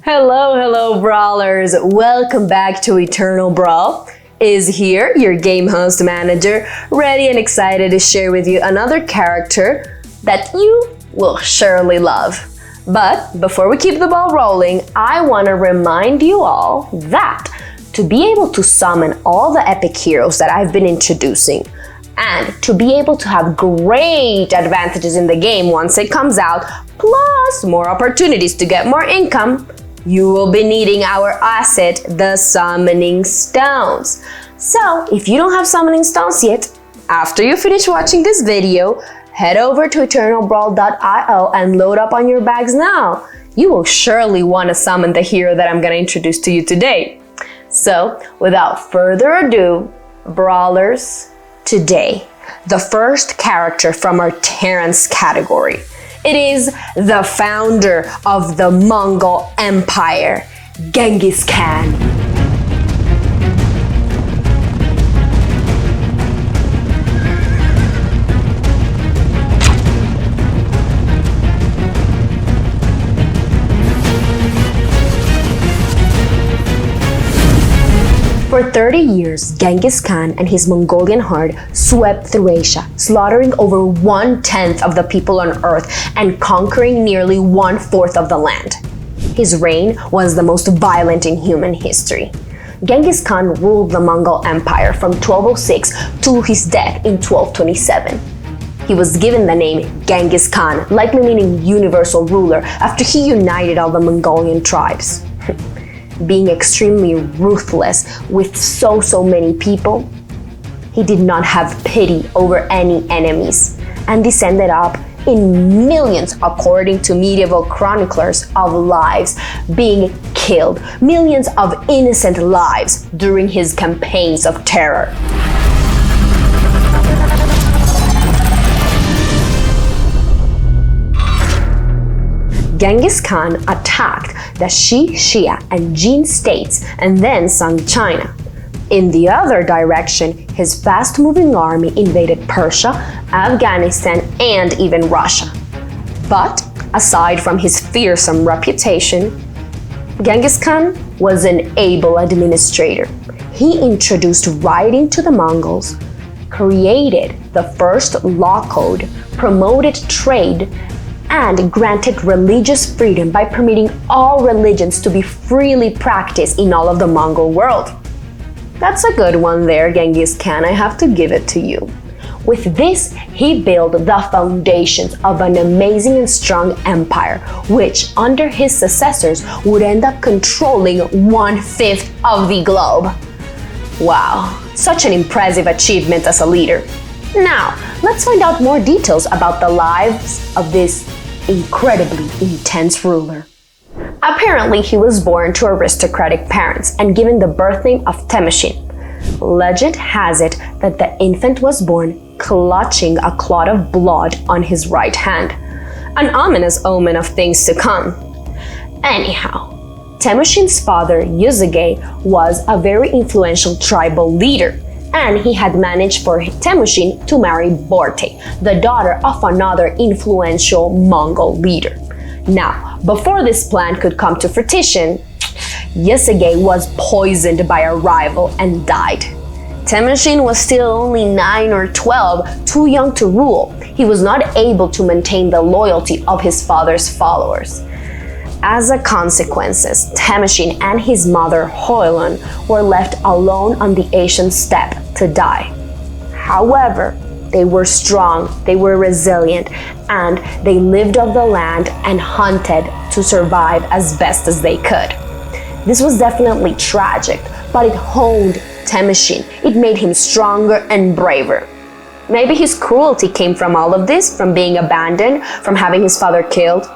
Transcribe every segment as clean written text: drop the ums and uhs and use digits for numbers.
Hello Brawlers! Welcome back to Eternal Brawl. Is here, your game host manager, ready and excited to share with you another character that you will surely love. But before we keep the ball rolling, I want to remind you all that to be able to summon all the epic heroes that I've been introducing, and to be able to have great advantages in the game once it comes out, plus more opportunities to get more income, you will be needing our asset, the Summoning Stones. So if you don't have Summoning Stones yet, after you finish watching this video, head over to eternalbrawl.io and load up on your bags now. You will surely want to summon the hero that I'm going to introduce to you today. So without further ado, Brawlers, today, the first character from our Terrans category. It is the founder of the Mongol Empire, Genghis Khan. For 30 years, Genghis Khan and his Mongolian horde swept through Asia, slaughtering over 1/10 of the people on Earth and conquering nearly 1/4 of the land. His reign was the most violent in human history. Genghis Khan ruled the Mongol Empire from 1206 to his death in 1227. He was given the name Genghis Khan, likely meaning universal ruler, after he united all the Mongolian tribes. Being extremely ruthless with so many people, he did not have pity over any enemies, and this ended up in millions, according to medieval chroniclers, of lives being killed, millions of innocent lives during his campaigns of terror. Genghis Khan attacked the Shi, Xia, and Jin states and then sunk China. In the other direction, his fast-moving army invaded Persia, Afghanistan, and even Russia. But aside from his fearsome reputation, Genghis Khan was an able administrator. He introduced writing to the Mongols, created the first law code, promoted trade, and granted religious freedom by permitting all religions to be freely practiced in all of the Mongol world. That's a good one there, Genghis Khan, I have to give it to you. With this, he built the foundations of an amazing and strong empire, which under his successors would end up controlling 1/5 of the globe. Wow, such an impressive achievement as a leader. Now, let's find out more details about the lives of this incredibly intense ruler. Apparently, he was born to aristocratic parents and given the birth name of Temujin. Legend has it that the infant was born clutching a clot of blood on his right hand, an ominous omen of things to come. Anyhow, Temujin's father, Yusuke, was a very influential tribal leader, and he had managed for Temujin to marry Borte, the daughter of another influential Mongol leader. Now, before this plan could come to fruition, Yusuke was poisoned by a rival and died. Temujin was still only 9 or 12, too young to rule. He was not able to maintain the loyalty of his father's followers. As a consequence, Temujin and his mother Hoilun were left alone on the Asian steppe to die. However, they were strong, they were resilient, and they lived off the land and hunted to survive as best as they could. This was definitely tragic, but it honed Temujin. It made him stronger and braver. Maybe his cruelty came from all of this, from being abandoned, from having his father killed.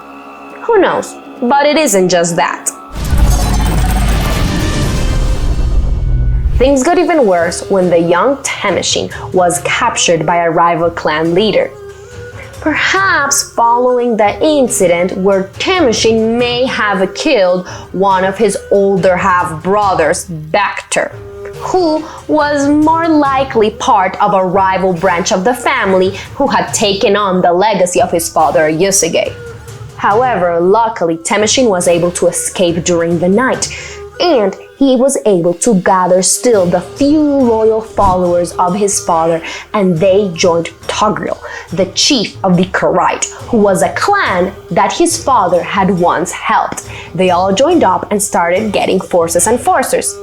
Who knows? But it isn't just that. Things got even worse when the young Temujin was captured by a rival clan leader. Perhaps following the incident where Temujin may have killed one of his older half-brothers, Bakhtur, who was more likely part of a rival branch of the family who had taken on the legacy of his father, Yusuke. However, luckily, Temujin was able to escape during the night, and he was able to gather still the few loyal followers of his father, and they joined Togrul, the chief of the Karite, who was a clan that his father had once helped. They all joined up and started getting forces and forcers.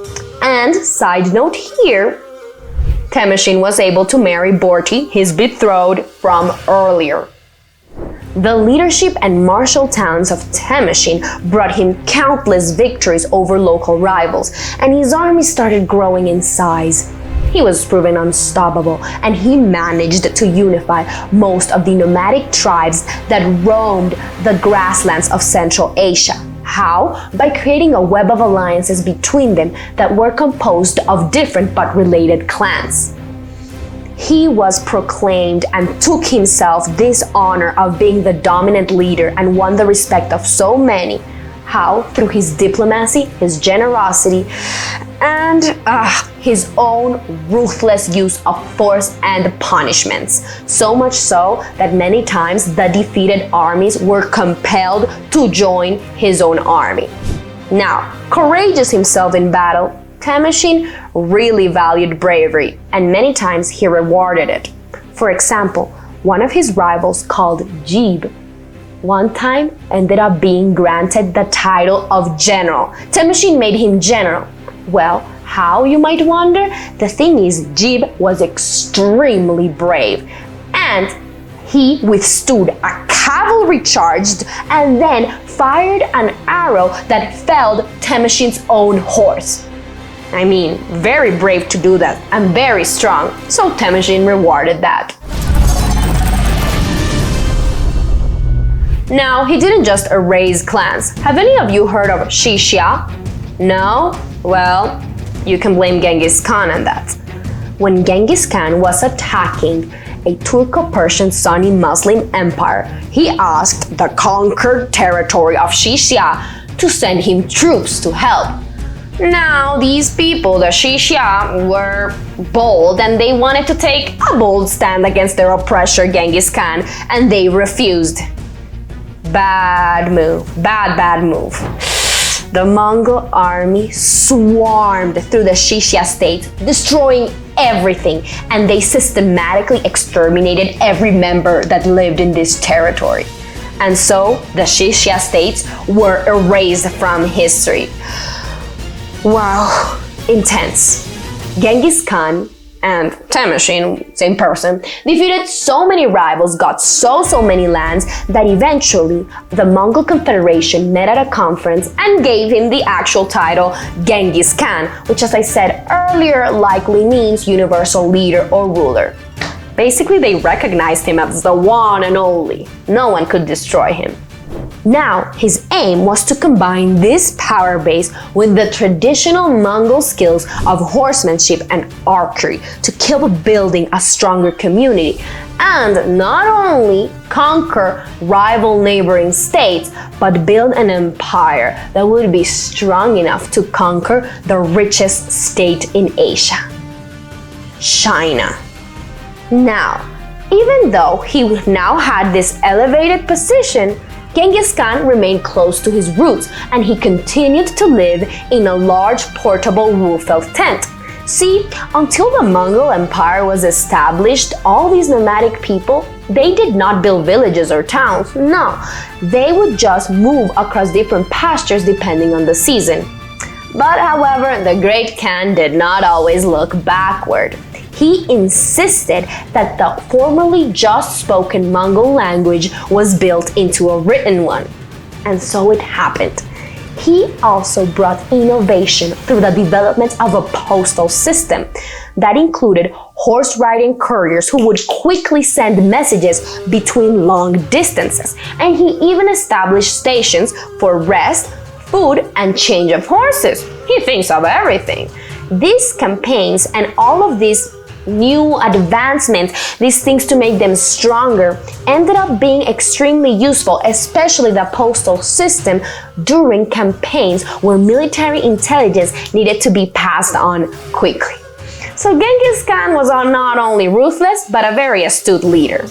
And side note here, Temujin was able to marry Borti, his betrothed, from earlier. The leadership and martial talents of Temujin brought him countless victories over local rivals, and his army started growing in size. He was proven unstoppable, and he managed to unify most of the nomadic tribes that roamed the grasslands of Central Asia. How? By creating a web of alliances between them that were composed of different but related clans. He was proclaimed and took himself this honor of being the dominant leader and won the respect of so many. How? Through his diplomacy, his generosity, and his own ruthless use of force and punishments. So much so that many times the defeated armies were compelled to join his own army. Now, courageous himself in battle, Temujin really valued bravery, and many times he rewarded it. For example, one of his rivals called Jib one time ended up being granted the title of general. Temujin made him general. Well, how, you might wonder? The thing is, Jib was extremely brave, and he withstood a cavalry charge and then fired an arrow that felled Temujin's own horse. I mean, very brave to do that, and very strong, so Temujin rewarded that. Now, he didn't just erase clans. Have any of you heard of Shishya? No? Well, you can blame Genghis Khan on that. When Genghis Khan was attacking a Turco-Persian Sunni Muslim empire, he asked the conquered territory of Shishya to send him troops to help. Now, these people, the Shishya, were bold and they wanted to take a bold stand against their oppressor Genghis Khan, and they refused. Bad move, bad move. The Mongol army swarmed through the Shishya state, destroying everything, and they systematically exterminated every member that lived in this territory. And so, the Shishya states were erased from history. Wow, intense. Genghis Khan and Temujin, same person, defeated so many rivals, got so many lands that eventually the Mongol Confederation met at a conference and gave him the actual title Genghis Khan, which, as I said earlier, likely means universal leader or ruler. Basically, they recognized him as the one and only. No one could destroy him. Now, his aim was to combine this power base with the traditional Mongol skills of horsemanship and archery to keep building a stronger community, and not only conquer rival neighboring states, but build an empire that would be strong enough to conquer the richest state in Asia, China. Now, even though he now had this elevated position, Genghis Khan remained close to his roots, and he continued to live in a large portable wool-felt tent. See, until the Mongol Empire was established, all these nomadic people, they did not build villages or towns, no. They would just move across different pastures depending on the season. But however, the great Khan did not always look backward. He insisted that the formerly just spoken Mongol language was built into a written one. And so it happened. He also brought innovation through the development of a postal system that included horse-riding couriers who would quickly send messages between long distances. And he even established stations for rest, food, and change of horses. He thinks of everything. These campaigns and all of these new advancements, these things to make them stronger, ended up being extremely useful, especially the postal system during campaigns where military intelligence needed to be passed on quickly. So Genghis Khan was not only ruthless, but a very astute leader.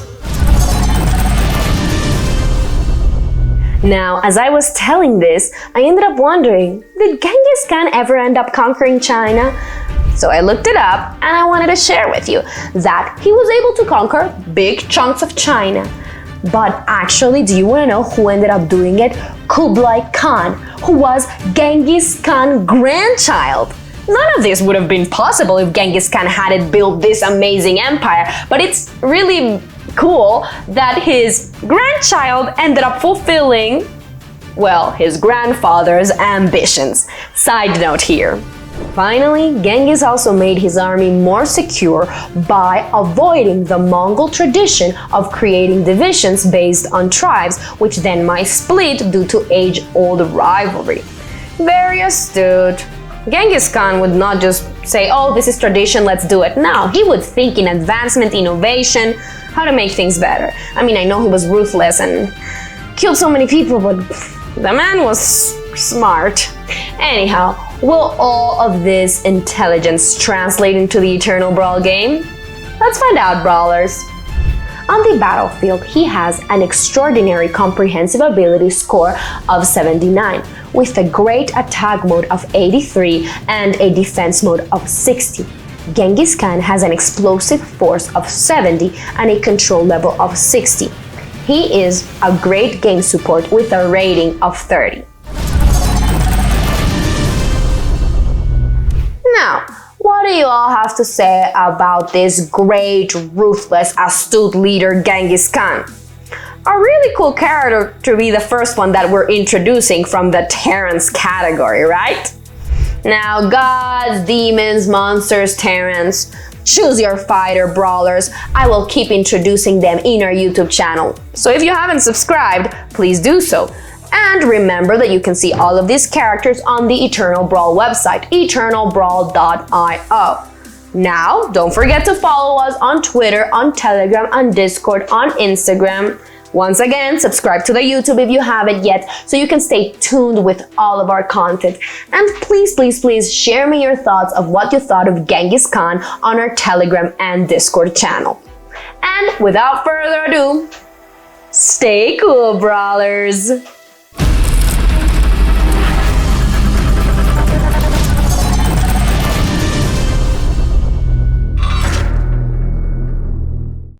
Now, as I was telling this, I ended up wondering, did Genghis Khan ever end up conquering China? So I looked it up and I wanted to share with you that he was able to conquer big chunks of China. But actually, do you want to know who ended up doing it? Kublai Khan, who was Genghis Khan's grandchild. None of this would have been possible if Genghis Khan hadn't built this amazing empire, but it's really cool that his grandchild ended up fulfilling, well, his grandfather's ambitions. Side note here. Finally, Genghis also made his army more secure by avoiding the Mongol tradition of creating divisions based on tribes, which then might split due to age-old rivalry. Very astute. Genghis Khan would not just say, oh, this is tradition, let's do it. No, he would think in advancement, innovation, how to make things better. I mean, I know he was ruthless and killed so many people, but the man was smart. Anyhow, will all of this intelligence translate into the Eternal Brawl game? Let's find out, Brawlers. On the battlefield, he has an extraordinary comprehensive ability score of 79, with a great attack mode of 83 and a defense mode of 60. Genghis Khan has an explosive force of 70 and a control level of 60. He is a great game support with a rating of 30. Now, what do you all have to say about this great, ruthless, astute leader Genghis Khan? A really cool character to be the first one that we're introducing from the Terrans category, right? Now, gods, demons, monsters, Terrans, choose your fighter, Brawlers. I will keep introducing them in our YouTube channel. So if you haven't subscribed, please do so. And remember that you can see all of these characters on the Eternal Brawl website, eternalbrawl.io. Now, don't forget to follow us on Twitter, on Telegram, on Discord, on Instagram. Once again, subscribe to the YouTube if you haven't yet, so you can stay tuned with all of our content. And please, please, please share me your thoughts of what you thought of Genghis Khan on our Telegram and Discord channel. And without further ado, stay cool, Brawlers!